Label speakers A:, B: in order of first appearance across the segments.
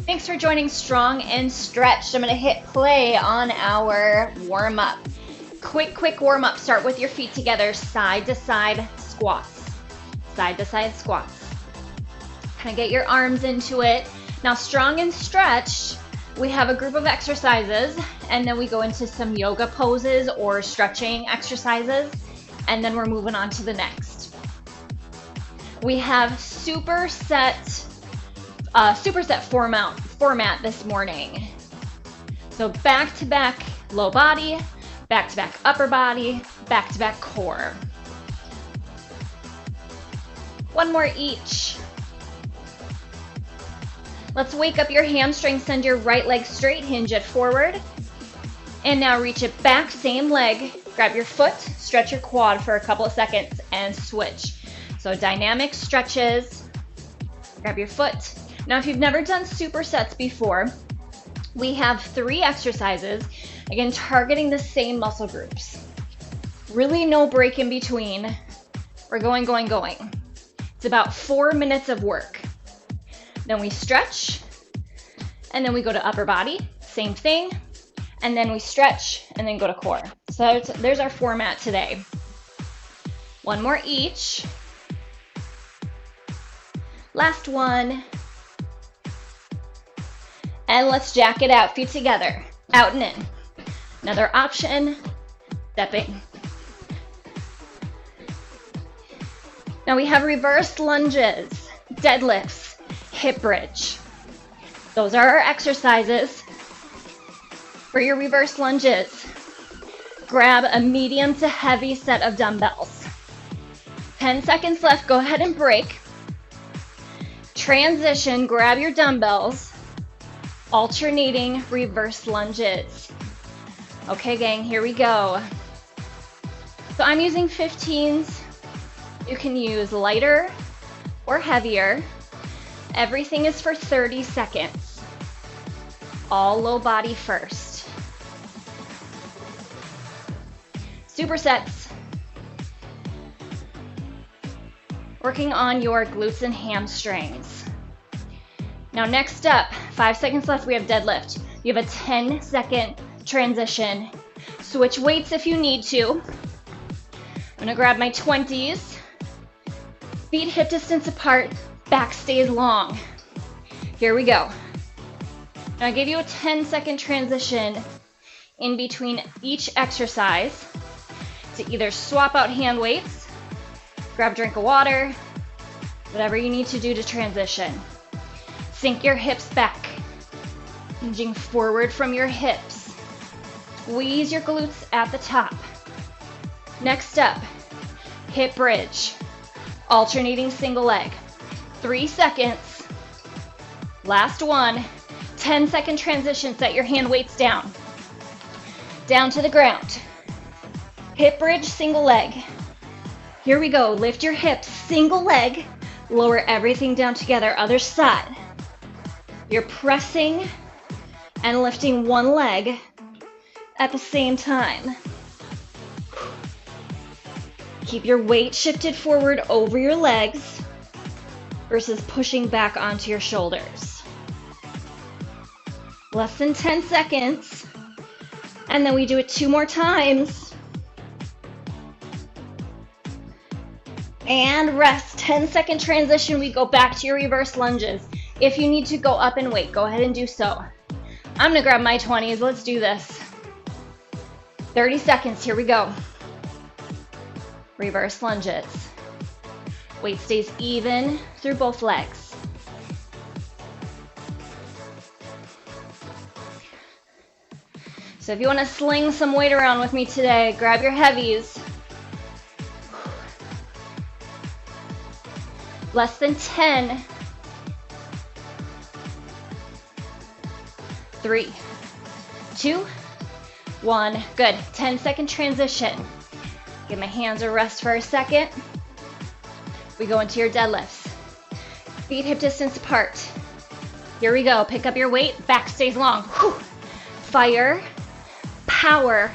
A: Thanks for joining Strong and Stretched. I'm going to hit play on our warm-up. Quick warm-up. Start with your feet together, side to side squats. Side to side squats. Kind of get your arms into it. Now, Strong and Stretched, we have a group of exercises, and then we go into some yoga poses or stretching exercises, and then we're moving on to the next. We have superset format this morning. So back-to-back low body, back-to-back upper body, back-to-back core. One more each. Let's wake up your hamstring, send your right leg straight, hinge it forward. And now reach it back, same leg. Grab your foot, stretch your quad for a couple of seconds, and switch. So dynamic stretches. Grab your foot. Now, if you've never done supersets before, we have 3 exercises, again, targeting the same muscle groups. Really no break in between. We're going. It's about 4 minutes of work. Then we stretch, and then we go to upper body, same thing, and then we stretch, and then go to core. So there's our format today. One more each. Last one. And let's jack it out, feet together, out and in. Another option, stepping. Now we have reversed lunges, deadlifts, hip bridge. Those are our exercises. For your reverse lunges, grab a medium to heavy set of dumbbells. 10 seconds left, go ahead and break. Transition, grab your dumbbells, alternating reverse lunges. Okay, gang, here we go. So I'm using 15s. You can use lighter or heavier. Everything is for 30 seconds. All low body first. Supersets. Working on your glutes and hamstrings. Now next up, 5 seconds left, we have deadlift. You have a 10-second transition. Switch weights if you need to. I'm gonna grab my 20s. Feet hip distance apart, back stays long. Here we go. Now I gave you a 10-second transition in between each exercise to either swap out hand weights, grab a drink of water, whatever you need to do to transition. Sink your hips back, hinging forward from your hips. Squeeze your glutes at the top. Next up, hip bridge, alternating single leg. 3 seconds. Last one. 10-second transition, set your hand weights down. Down to the ground. Hip bridge, single leg. Here we go, lift your hips, single leg, lower everything down together, other side. You're pressing and lifting one leg at the same time. Keep your weight shifted forward over your legs versus pushing back onto your shoulders. Less than 10 seconds. And then we do it 2 more times. And rest. 10-second transition. We go back to your reverse lunges. If you need to go up in weight, go ahead and do so. I'm gonna grab my 20s. Let's do this. 30 seconds. Here we go. Reverse lunges. Weight stays even through both legs. So if you want to sling some weight around with me today, grab your heavies. Less than 10. 3, 2, 1. Good. 10-second transition. Give my hands a rest for a second. We go into your deadlifts. Feet hip distance apart. Here we go. Pick up your weight. Back stays long. Whew. Fire. Power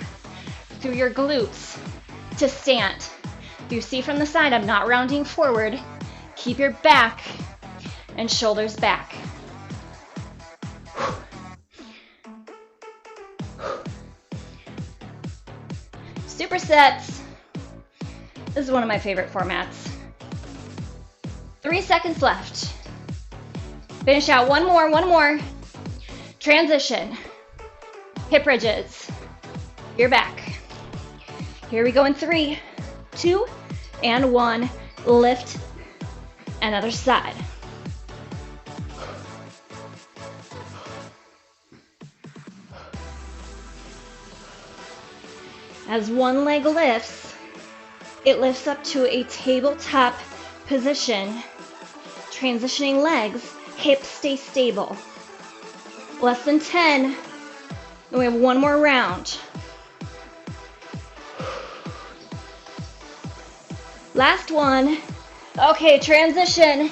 A: through your glutes to stand. If you see from the side, I'm not rounding forward. Keep your back and shoulders back. Supersets. This is one of my favorite formats. 3 seconds left. Finish out one more. Transition. Hip bridges. You're back. Here we go in 3, 2, and 1. Lift. Another side. As one leg lifts, it lifts up to a tabletop position. Transitioning legs, hips stay stable. Less than 10. Then we have one more round. Last one. Okay, transition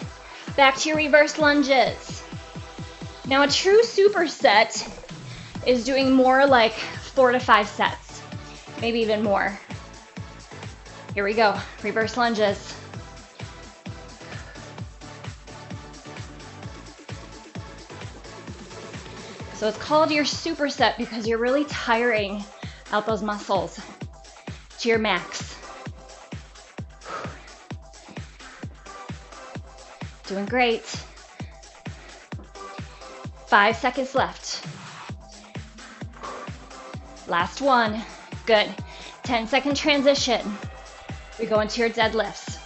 A: back to your reverse lunges. Now a true superset is doing more like 4 to 5 sets, maybe even more. Here we go, reverse lunges. So it's called your superset because you're really tiring out those muscles to your max. Doing great. 5 seconds left. Last one. Good. 10-second transition. We go into your deadlifts.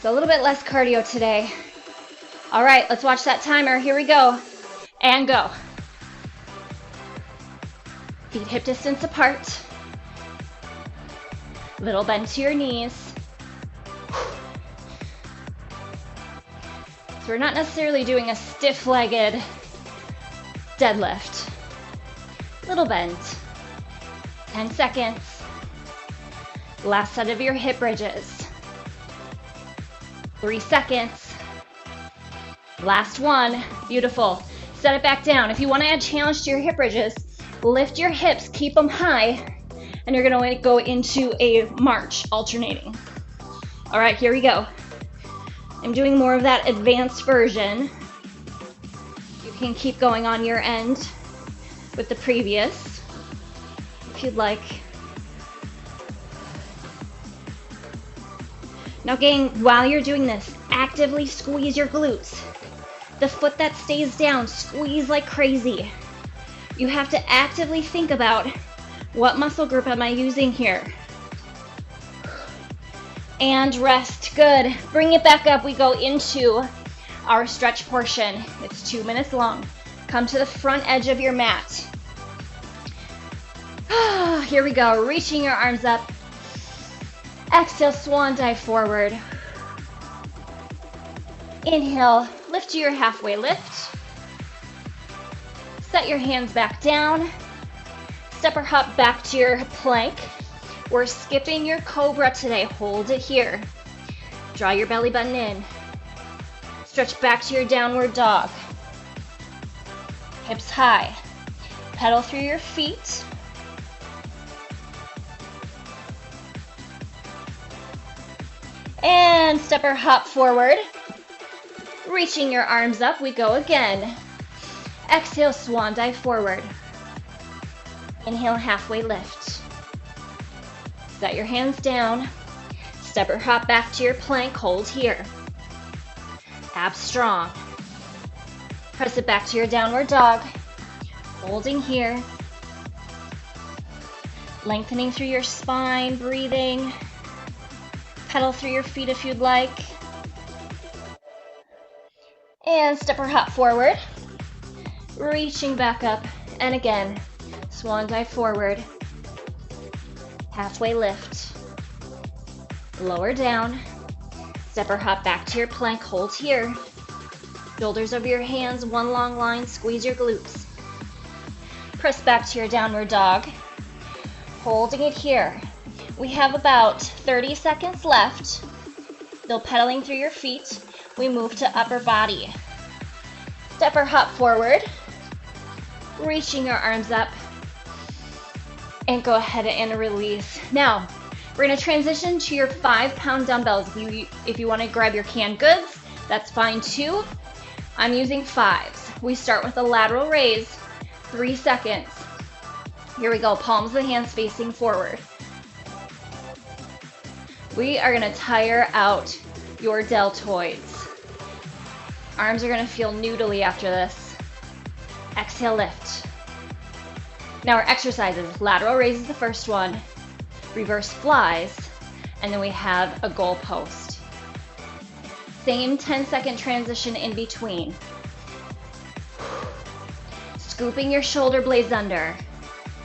A: So a little bit less cardio today. All right, let's watch that timer. Here we go. And go. Feet hip distance apart. Little bend to your knees. So we're not necessarily doing a stiff-legged deadlift. Little bend. 10 seconds. Last set of your hip bridges. 3 seconds. Last one. Beautiful. Set it back down. If you want to add challenge to your hip bridges, lift your hips, keep them high, and you're going to go into a march, alternating. All right, here we go. I'm doing more of that advanced version. You can keep going on your end with the previous, if you'd like. Now gang, while you're doing this, actively squeeze your glutes. The foot that stays down, squeeze like crazy. You have to actively think about what muscle group am I using here. And rest, good. Bring it back up, we go into our stretch portion. It's 2 minutes long. Come to the front edge of your mat. Here we go, reaching your arms up. Exhale, swan dive forward. Inhale, lift to your halfway lift. Set your hands back down. Step or hop back to your plank. We're skipping your cobra today. Hold it here. Draw your belly button in. Stretch back to your downward dog. Hips high. Pedal through your feet. And step or hop forward. Reaching your arms up, we go again. Exhale, swan dive forward. Inhale, halfway lift. Set your hands down. Step or hop back to your plank, hold here. Abs strong. Press it back to your downward dog. Holding here. Lengthening through your spine, breathing. Pedal through your feet if you'd like. And step or hop forward. Reaching back up. And again, swan dive forward. Halfway lift. Lower down. Step or hop back to your plank, hold here. Shoulders over your hands, one long line, squeeze your glutes. Press back to your downward dog. Holding it here. We have about 30 seconds left. Still pedaling through your feet. We move to upper body. Step or hop forward. Reaching your arms up. And go ahead and release. Now, we're going to transition to your 5-pound dumbbells. If you want to grab your canned goods, that's fine too. I'm using 5s. We start with a lateral raise, 3 seconds. Here we go, palms of the hands facing forward. We are gonna tire out your deltoids. Arms are gonna feel noodly after this. Exhale, lift. Now our exercises, lateral raise is the first one, reverse flies, and then we have a goal post. Same 10-second transition in between. Scooping your shoulder blades under.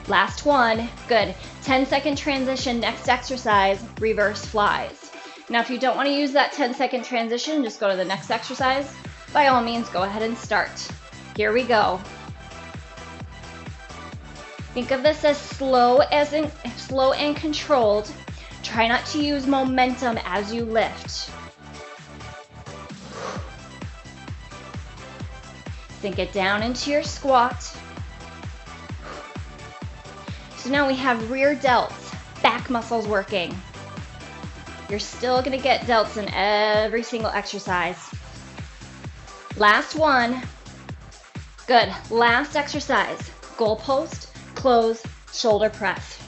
A: Last one, good. 10-second transition, next exercise, reverse flies. Now if you don't want to use that 10-second transition, just go to the next exercise. By all means, go ahead and start. Here we go. Think of this as slow and controlled. Try not to use momentum as you lift. Sink it down into your squat. So now we have rear delts, back muscles working. You're still gonna get delts in every single exercise. Last one. Good. Last exercise. Goal post, close, shoulder press.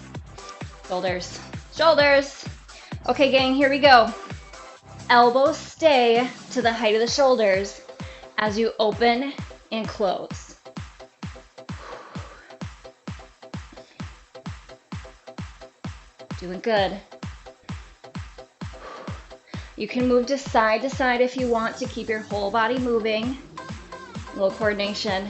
A: Shoulders, shoulders. Okay, gang, here we go. Elbows stay to the height of the shoulders as you open and close. Doing good. You can move to side if you want to keep your whole body moving. A little coordination.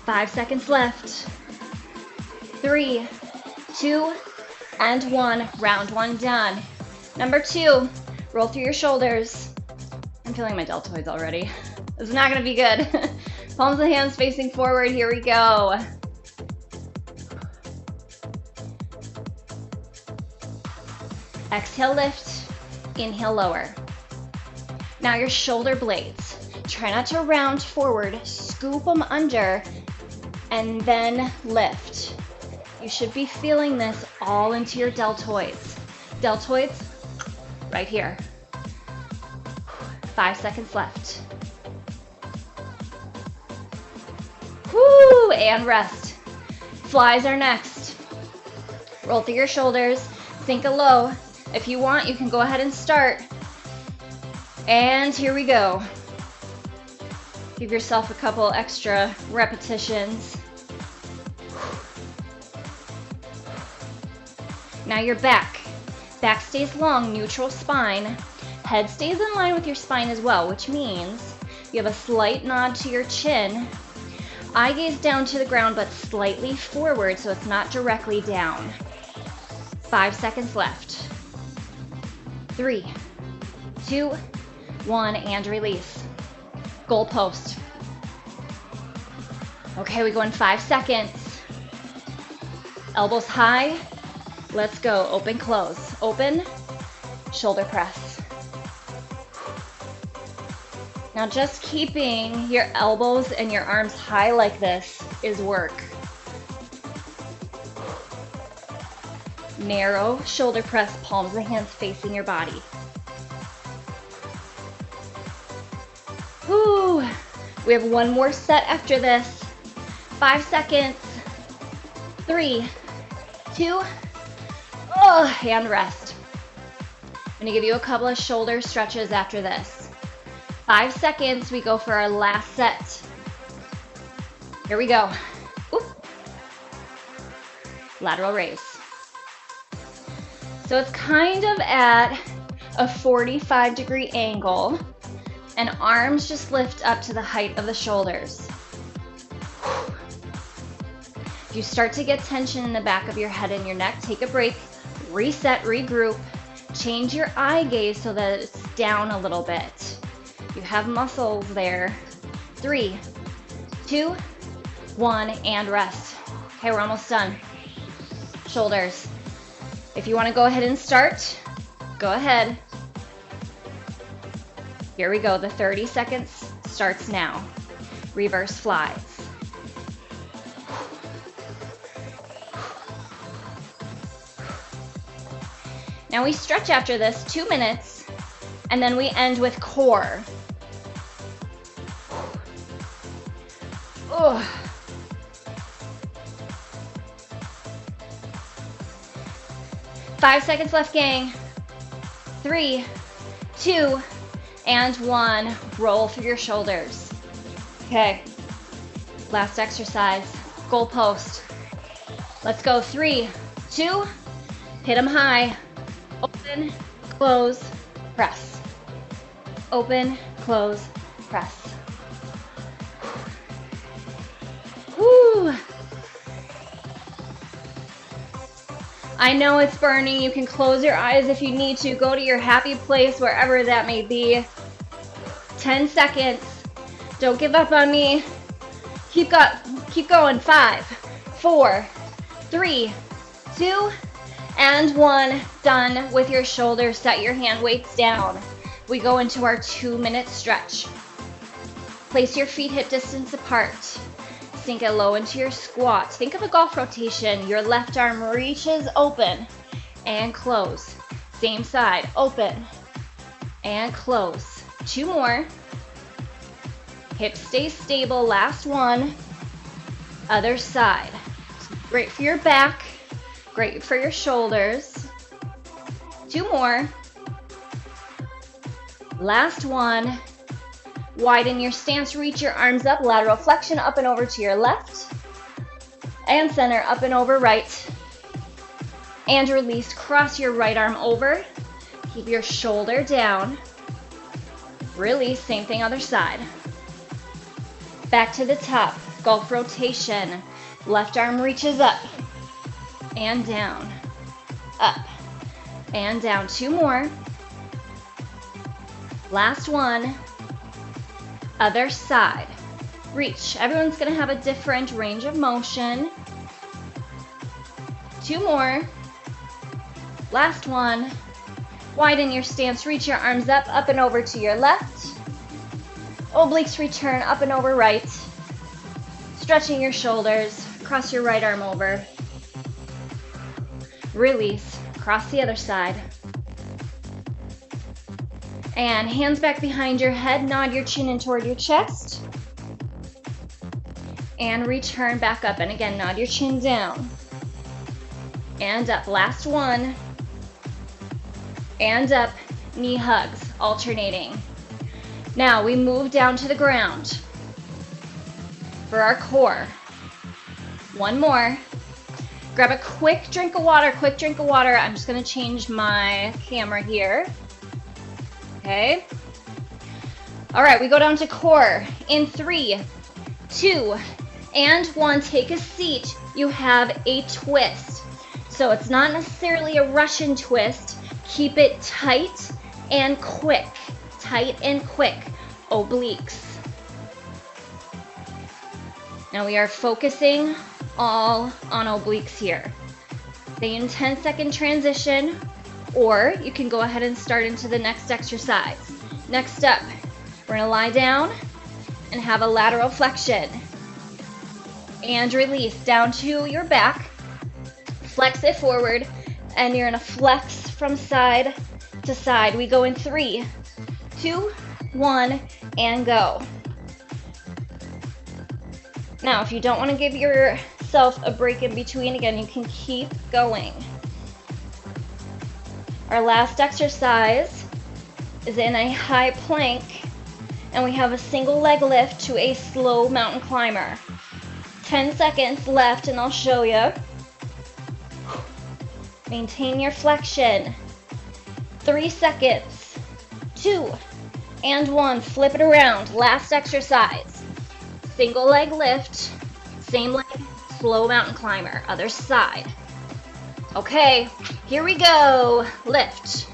A: 5 seconds left. 3, 2, and 1. Round 1 done. Number 2, roll through your shoulders. I'm feeling my deltoids already. This is not gonna be good. Palms of the hands facing forward, here we go. Exhale, lift, inhale, lower. Now your shoulder blades. Try not to round forward, scoop them under, and then lift. You should be feeling this all into your deltoids. Deltoids, right here. 5 seconds left. Woo, and rest. Flies are next. Roll through your shoulders, sink a low. If you want, you can go ahead and start. And here we go. Give yourself a couple extra repetitions. Now your back. Back stays long, neutral spine. Head stays in line with your spine as well, which means you have a slight nod to your chin. Eye gaze down to the ground, but slightly forward so it's not directly down. 5 seconds left. 3, 2, 1, and release. Goal post. Okay, we go in 5 seconds. Elbows high. Let's go. Open, close. Open, shoulder press. Now just keeping your elbows and your arms high like this is work. Narrow shoulder press, palms of the hands facing your body. Woo! We have one more set after this. 5 seconds. 3, 2, and rest. I'm gonna give you a couple of shoulder stretches after this. 5 seconds, we go for our last set. Here we go. Oop. Lateral raise. So it's kind of at a 45-degree angle, and arms just lift up to the height of the shoulders. If you start to get tension in the back of your head and your neck, take a break, reset, regroup, change your eye gaze so that it's down a little bit. You have muscles there. 3, 2, 1, and rest. Okay, we're almost done. Shoulders. If you want to go ahead and start, go ahead. Here we go. The 30 seconds starts now. Reverse flies. Now we stretch after this 2 minutes, and then we end with core. Oh. 5 seconds left, gang. 3, 2, and 1. Roll through your shoulders. Okay. Last exercise. Goal post. Let's go. 3, 2. Hit them high. Open, close, press. Open, close, press. Woo! I know it's burning. You can close your eyes if you need to. Go to your happy place, wherever that may be. 10 seconds. Don't give up on me. Keep going. 5, 4, 3, 2, and 1. Done with your shoulders. Set your hand weights down. We go into our 2-minute stretch. Place your feet hip distance apart. Sink it low into your squat. Think of a golf rotation. Your left arm reaches open and close. Same side, open and close. 2 more. Hips stay stable. Last one. Other side. Great for your back. Great for your shoulders. 2 more. Last one. Widen your stance, reach your arms up, lateral flexion up and over to your left. And center, up and over right. And release, cross your right arm over. Keep your shoulder down. Release, same thing other side. Back to the top, golf rotation. Left arm reaches up and down, up and down. 2 more. Last one. Other side. Reach. Everyone's going to have a different range of motion. 2 more. Last one. Widen your stance. Reach your arms up and over to your left. Obliques return, up and over right. Stretching your shoulders. Cross your right arm over. Release. Cross the other side. And hands back behind your head, nod your chin in toward your chest. And return back up. And again, nod your chin down. And up. Last one. And up. Knee hugs, alternating. Now we move down to the ground for our core. 1 more. Grab a quick drink of water, I'm just going to change my camera here. Okay. All right, we go down to core. In 3, 2, and 1, take a seat. You have a twist. So it's not necessarily a Russian twist. Keep it tight and quick. Tight and quick. Obliques. Now we are focusing all on obliques here. Stay in 10-second transition, or you can go ahead and start into the next exercise. Next up, we're gonna lie down and have a lateral flexion. And release down to your back. Flex it forward, and you're gonna flex from side to side. We go in 3, 2, 1, and go. Now, if you don't want to give yourself a break in between, again, you can keep going. Our last exercise is in a high plank, and we have a single leg lift to a slow mountain climber. 10 seconds left, and I'll show you. Maintain your flexion. 3 seconds. 2, and 1. Flip it around. Last exercise. Single leg lift. Same leg. Slow mountain climber. Other side. Okay, here we go. Lift.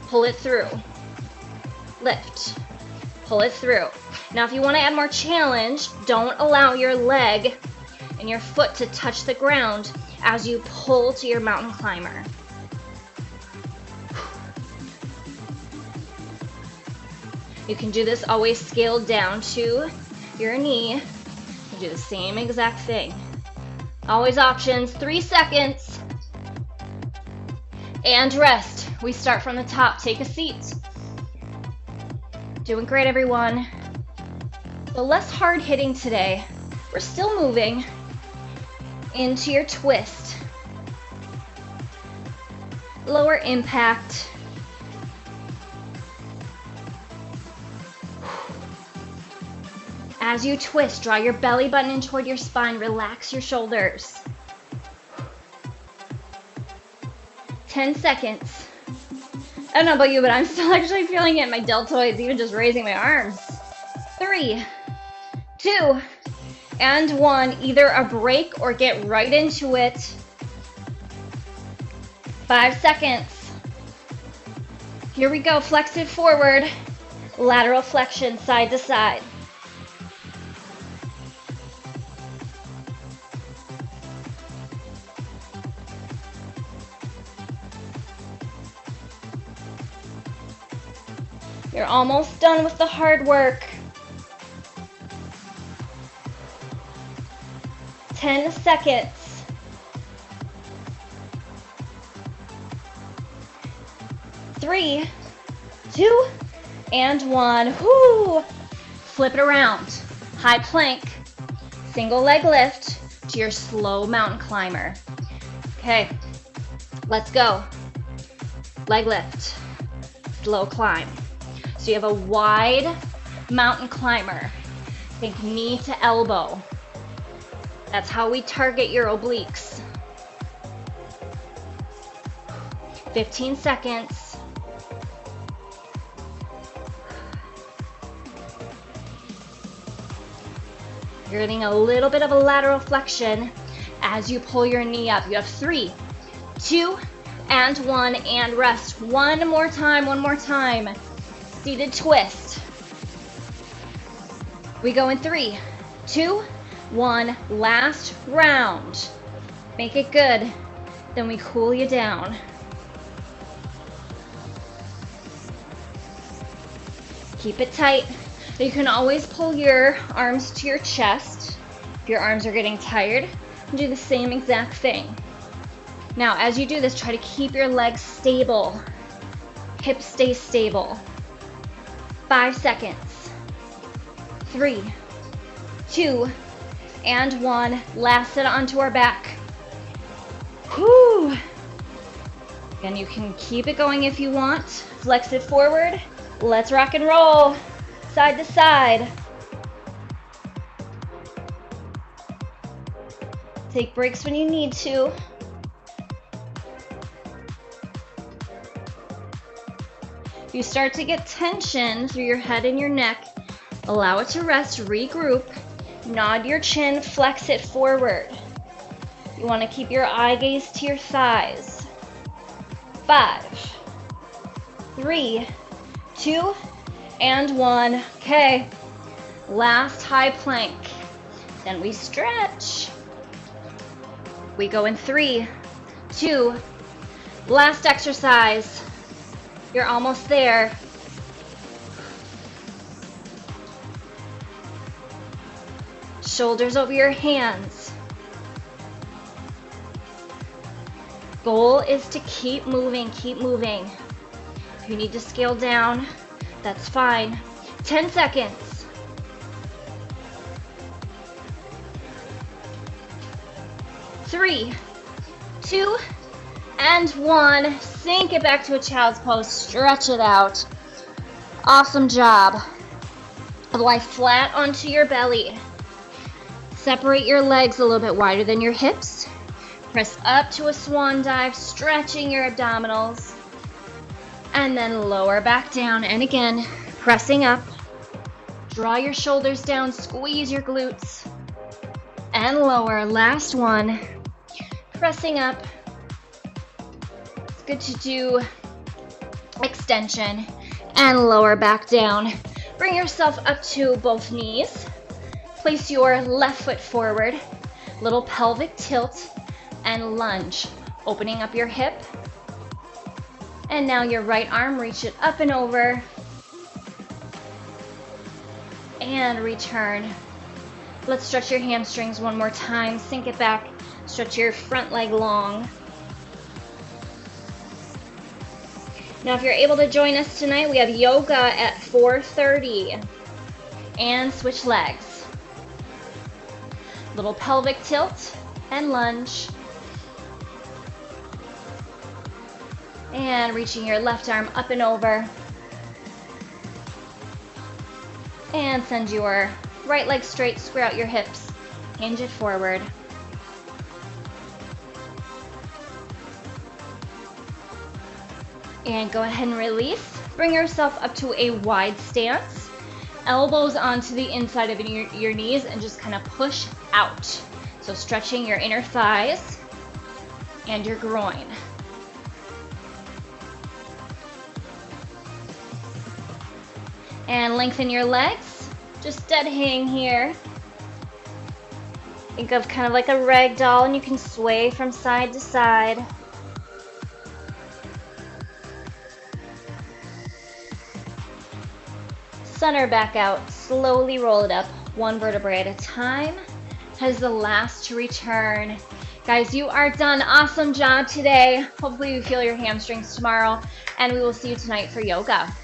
A: Pull it through. Lift. Pull it through. Now, if you want to add more challenge, don't allow your leg and your foot to touch the ground as you pull to your mountain climber. You can do this always scaled down to your knee. You do the same exact thing. Always options. 3 seconds. And rest. We start from the top. Take a seat. Doing great, everyone. So less hard hitting today. We're still moving into your twist. Lower impact. As you twist, draw your belly button in toward your spine, relax your shoulders. 10 seconds. I don't know about you, but I'm still actually feeling it in my deltoids, even just raising my arms. 3, 2, and 1. Either a break or get right into it. 5 seconds. Here we go, flex it forward. Lateral flexion, side to side. You're almost done with the hard work. 10 seconds. 3, 2, and 1. Whoo! Flip it around. High plank, single leg lift to your slow mountain climber. Okay, let's go. Leg lift, slow climb. So you have a wide mountain climber. Think knee to elbow. That's how we target your obliques. 15 seconds. You're getting a little bit of a lateral flexion as you pull your knee up. You have 3, 2, and 1, and rest. One more time. Seated twist. We go in 3, 2, 1. Last round. Make it good. Then we cool you down. Keep it tight. You can always pull your arms to your chest. If your arms are getting tired, do the same exact thing. Now, as you do this, try to keep your legs stable. Hips stay stable. 5 seconds. 3, 2, and 1. Last set onto our back. Whew. And you can keep it going if you want. Flex it forward. Let's rock and roll. Side to side. Take breaks when you need to. If you start to get tension through your head and your neck, allow it to rest, regroup, nod your chin, flex it forward. You want to keep your eye gaze to your thighs. 5, 3, 2, and 1. Okay, last high plank. Then we stretch. We go in 3, 2, last exercise. You're almost there. Shoulders over your hands. Goal is to keep moving, keep moving. If you need to scale down, that's fine. 10 seconds. 3, 2, and 1. Sink it back to a child's pose. Stretch it out. Awesome job. Lie flat onto your belly. Separate your legs a little bit wider than your hips. Press up to a swan dive, stretching your abdominals. And then lower back down. And again, pressing up. Draw your shoulders down, squeeze your glutes. And lower. Last one. Pressing up. It's good to do extension and lower back down. Bring yourself up to both knees. Place your left foot forward. Little pelvic tilt and lunge. Opening up your hip. And now your right arm, reach it up and over. And return. Let's stretch your hamstrings one more time. Sink it back. Stretch your front leg long. Now, if you're able to join us tonight, we have yoga at 4:30. And switch legs. Little pelvic tilt and lunge. And reaching your left arm up and over. And send your right leg straight, square out your hips, hinge it forward. And go ahead and release. Bring yourself up to a wide stance. Elbows onto the inside of your knees and just kind of push out. So stretching your inner thighs and your groin. And lengthen your legs. Just dead hang here. Think of kind of like a rag doll, and you can sway from side to side. Center back out. Slowly roll it up, one vertebrae at a time. As the last to return. Guys, you are done. Awesome job today. Hopefully you feel your hamstrings tomorrow, and we will see you tonight for yoga.